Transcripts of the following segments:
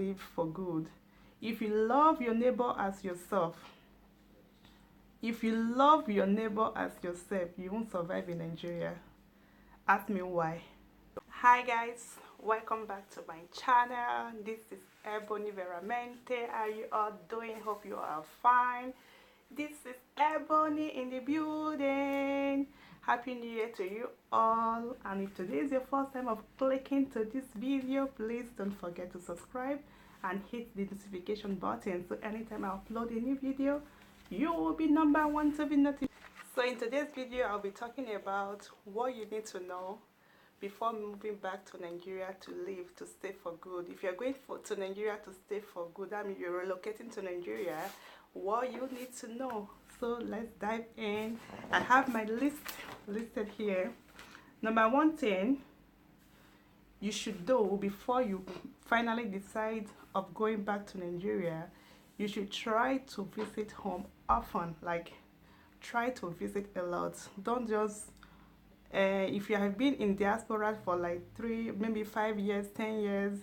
live for good. If you love your neighbor as yourself, if you love your neighbor as yourself, you won't survive in Nigeria. Ask me why. Hi guys, welcome back to my channel. This is Ebony Veramente. How you all doing? Hope you are fine. This is Ebony in the building. Happy New Year to you all. And if today is your first time of clicking to this video, please don't forget to subscribe and hit the notification button so anytime I upload a new video, you will be number one to be notified. So in today's video, I'll be talking about what you need to know before moving back to Nigeria to live, to stay for good. If you're going to Nigeria to stay for good, that means you're relocating to Nigeria, what you need to know. So let's dive in. I have my list listed here. Number one thing you should do before you finally decide of going back to Nigeria, you should try to visit home often. Like, try to visit a lot. Don't just if you have been in diaspora for like 3, maybe 5 years, 10 years,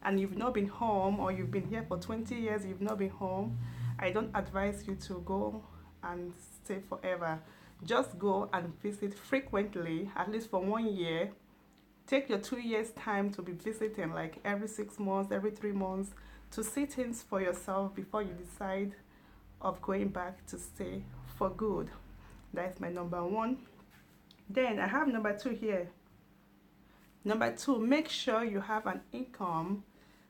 and you've not been home, or you've been here for 20 years, you've not been home, I don't advise you to go and stay forever. Just go and visit frequently, at least for 1 year. Take your 2 years time to be visiting, like every 6 months, every 3 months, to see things for yourself before you decide of going back to stay for good. That's my number one. Then I have number two here. Number two, make sure you have an income.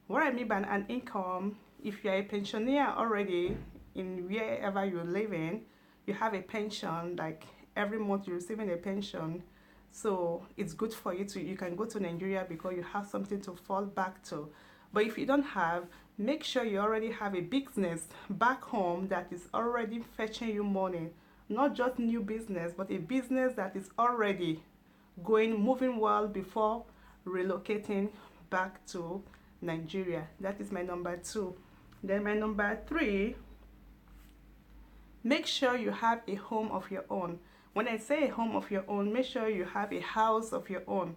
What I mean by an income, if you're a pensioner already in wherever you live in, you have a pension, like every month you're receiving a pension. So it's good for you you can go to Nigeria because you have something to fall back to. But if you don't have, make sure you already have a business back home that is already fetching you money. Not just new business, but a business that is already moving well before relocating back to Nigeria. That is my number two. Then my number three, make sure you have a home of your own. When I say a home of your own, make sure you have a house of your own.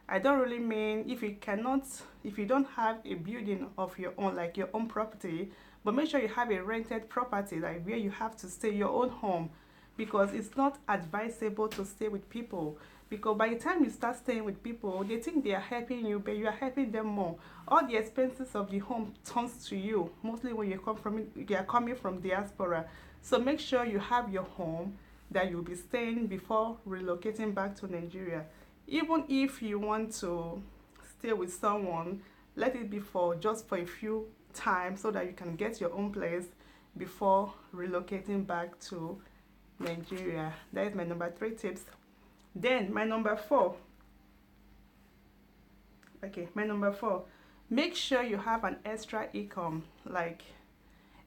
I don't really mean if you don't have a building of your own, like your own property, but make sure you have a rented property, like where you have to stay, your own home. Because it's not advisable to stay with people, because by the time you start staying with people, they think they are helping you, but you are helping them more. All the expenses of the home turns to you, mostly when you are coming from diaspora. So make sure you have your home that you'll be staying before relocating back to Nigeria. Even if you want to stay with someone, let it be just for a few times so that you can get your own place before relocating back to Nigeria. That is my number three tips. Then my number four. My number four. Make sure you have an extra income, like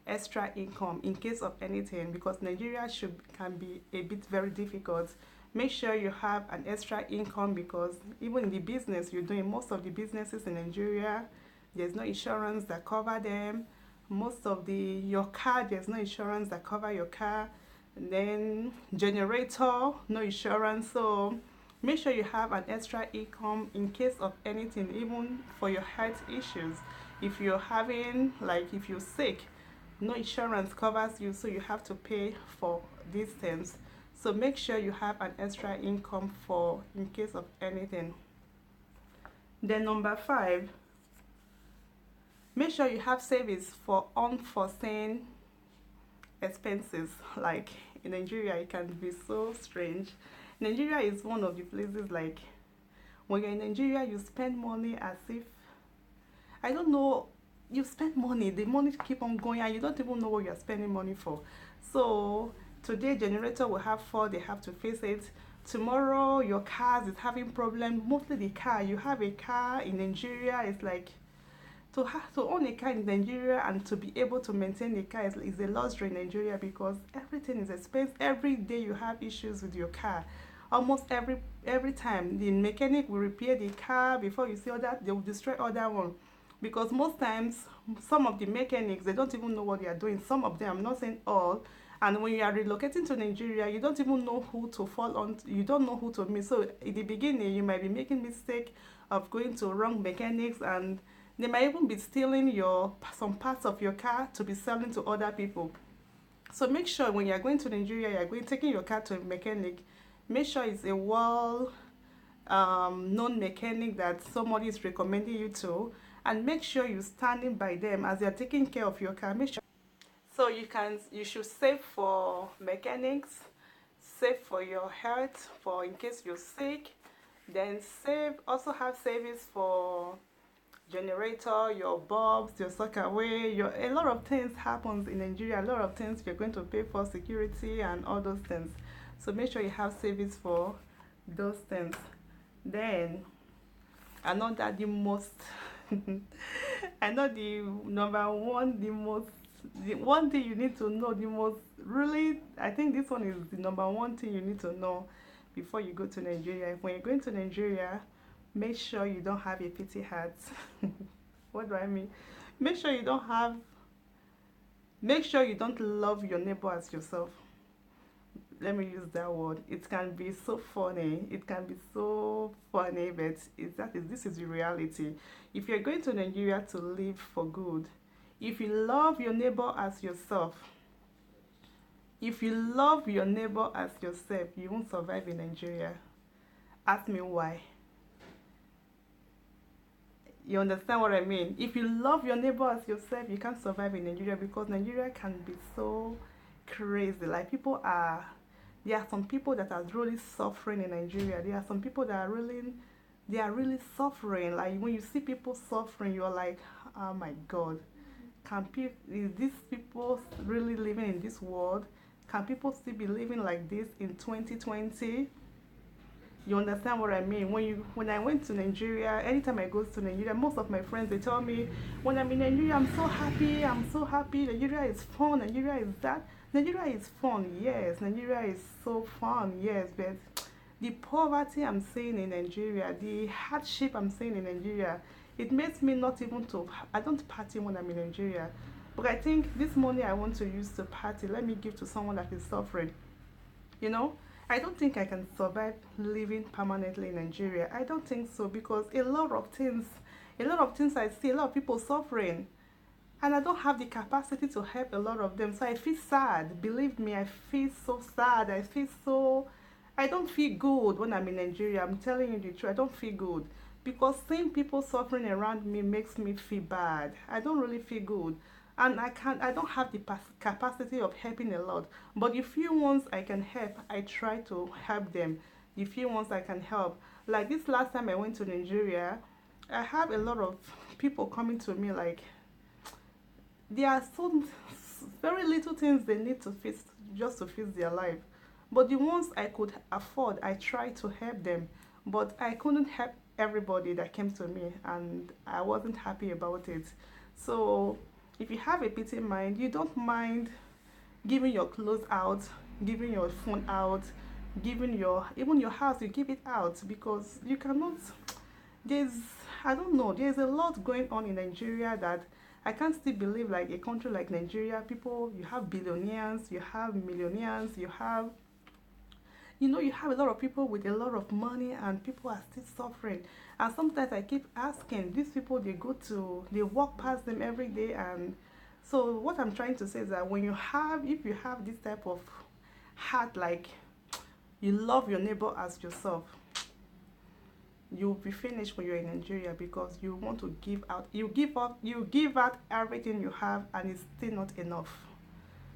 extra income in case of anything, because Nigeria can be a bit very difficult. Make sure you have an extra income, because even in the business you're doing, most of the businesses in Nigeria, there's no insurance that cover them. Most of your car, there's no insurance that cover your car. And then generator, no insurance. So make sure you have an extra income in case of anything, even for your health issues. If you're if you're sick, no insurance covers you, so you have to pay for these things. So make sure you have an extra income in case of anything. Then number five, make sure you have savings for unforeseen expenses. Like in Nigeria, it can be so strange. Nigeria is one of the places, like when you're in Nigeria, you spend money as if, I don't know, you spend money, the money keep on going and you don't even know what you're spending money for. So today generator will have fault, they have to fix it. Tomorrow your car is having problem, mostly the car. You have a car in Nigeria, it's like to own a car in Nigeria and to be able to maintain a car is a luxury in Nigeria, because everything is expensive. Every day you have issues with your car. Almost every time the mechanic will repair the car, before you see they will destroy other one. Because most times some of the mechanics, they don't even know what they are doing. Some of them, I'm not saying all. And when you are relocating to Nigeria, you don't even know who to fall on. You don't know who to meet. So in the beginning, you might be making mistake of going to wrong mechanics, and They might even be stealing your some parts of your car to be selling to other people. So make sure when you're going to Nigeria, you're going taking your car to a mechanic. Make sure it's a well known mechanic that somebody is recommending you to, and make sure you're standing by them as they're taking care of your car. Make sure. So you should save for mechanics, save for your health, for in case you're sick. Then save also have savings for generator, your bulbs, your sockaway, your a lot of things happens in Nigeria. A lot of things you're going to pay for security and all those things. So make sure you have savings for those things. Then I know that the most I know the number one, the one thing you need to know the most really I think this one is the number one thing you need to know before you go to Nigeria. When you're going to Nigeria, make sure you don't have a pity heart. What do I mean? Make sure you don't have make sure you don't love your neighbor as yourself. Let me use that word. It can be so funny. It can be so funny, but this is the reality. If you're going to Nigeria to live for good, if you love your neighbor as yourself, if you love your neighbor as yourself, you won't survive in Nigeria. Ask me why. You understand what I mean? If you love your neighbor as yourself, you can't survive in Nigeria because Nigeria can be so crazy. Like there are some people that are really suffering in Nigeria. There are some people that they are really suffering. Like when you see people suffering, you're like, oh my God, is these people really living in this world? Can people still be living like this in 2020? You understand what I mean? When I went to Nigeria, anytime I go to Nigeria, most of my friends they tell me when I'm in Nigeria, I'm so happy, I'm so happy. Nigeria is fun, Nigeria is that. Nigeria is fun, yes. Nigeria is so fun, yes. But the poverty I'm seeing in Nigeria, the hardship I'm seeing in Nigeria, it makes me not even to. I don't party when I'm in Nigeria, but I think this money I want to use to party, let me give to someone that is suffering. You know, I don't think I can survive living permanently in Nigeria. I don't think so because a lot of things I see, a lot of people suffering, and I don't have the capacity to help a lot of them. So I feel sad. Believe me, I feel so sad. I don't feel good when I'm in Nigeria. I'm telling you the truth. I don't feel good because seeing people suffering around me makes me feel bad. I don't really feel good, and I don't have the capacity of helping a lot. But the few ones I can help, I try to help them. The few ones I can help, like this last time I went to Nigeria, I have a lot of people coming to me like there are some very little things they need to fix just to fix their life. But the ones I could afford, I tried to help them. But I couldn't help everybody that came to me, and I wasn't happy about it. So if you have a pity mind, you don't mind giving your clothes out, giving your phone out, giving your even your house, you give it out because you cannot. There's I don't know. There's a lot going on in Nigeria that I can't still believe. Like a country like Nigeria, people you have billionaires, you have millionaires, you have a lot of people with a lot of money, and people are still suffering. And sometimes I keep asking these people, they walk past them every day. And so what I'm trying to say is that if you have this type of heart, like you love your neighbor as yourself, you'll be finished when you're in Nigeria because you want to give out everything you have, and it's still not enough.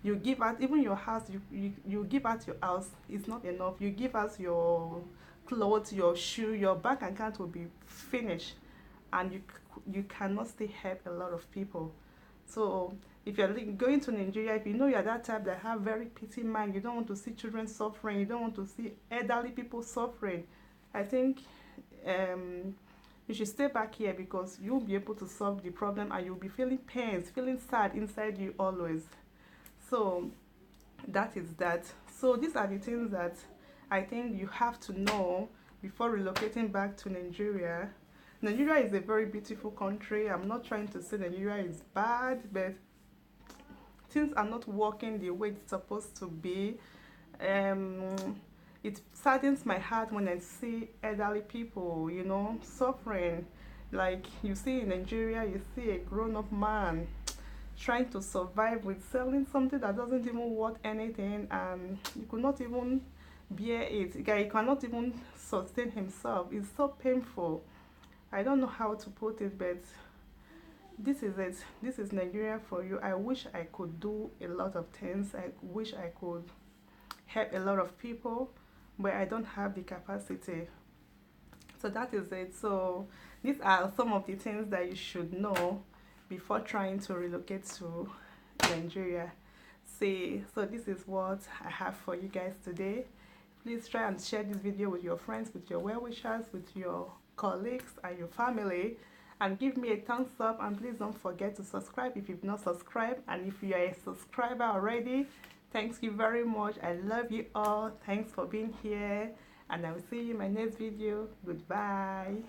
You give out even your house, you give out your house, it's not enough. You give out your clothes, your shoe, your bank account will be finished, and you cannot still help a lot of people. So if you're going to Nigeria, if you know you're that type that have very pity mind, you don't want to see children suffering, you don't want to see elderly people suffering, I think you should stay back here because you'll be able to solve the problem, and you'll be feeling pains, feeling sad inside you always. So that is that. So these are the things that I think you have to know before relocating back to Nigeria. Nigeria is a very beautiful country. I'm not trying to say Nigeria is bad, but things are not working the way it's supposed to be. It saddens my heart when I see elderly people, suffering. Like you see in Nigeria, you see a grown-up man trying to survive with selling something that doesn't even worth anything, and you could not even bear it. He cannot even sustain himself. It's so painful. I don't know how to put it, but this is it. This is Nigeria for you. I wish I could do a lot of things. I wish I could help a lot of people, but I don't have the capacity. So that is it. So these are some of the things that you should know before trying to relocate to Nigeria. See, so this is what I have for you guys today. Please try and share this video with your friends, with your well-wishers, with your colleagues and your family, and give me a thumbs up. And please don't forget to subscribe if you've not subscribed, and if you are a subscriber already, thanks you very much. I love you all. Thanks for being here, and I will see you in my next video. Goodbye.